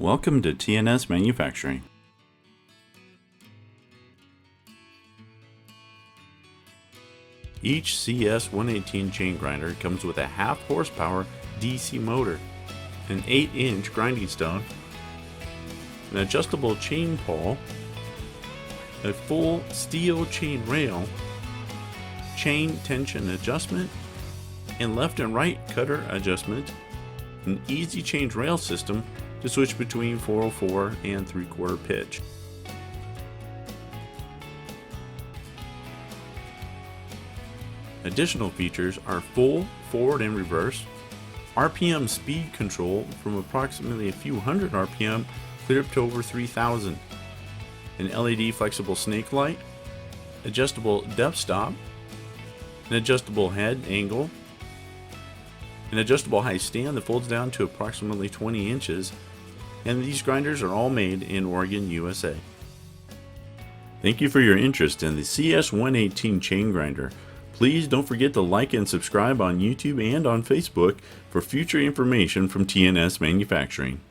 Welcome to TNS Manufacturing. Each CS118 chain grinder comes with a half horsepower DC motor, an 8-inch grinding stone, an adjustable chain pawl, a full steel chain rail, chain tension adjustment, and left and right cutter adjustment, an easy change rail system to switch between 404 and 3/4 pitch. Additional features are full forward and reverse, RPM speed control from approximately a few hundred RPM clear up to over 3,000, an LED flexible snake light, adjustable depth stop, an adjustable head angle, an adjustable height stand that folds down to approximately 20 inches, and these grinders are all made in Oregon, USA. Thank you for your interest in the CS118 Chain Grinder. Please don't forget to like and subscribe on YouTube and on Facebook for future information from TNS Manufacturing.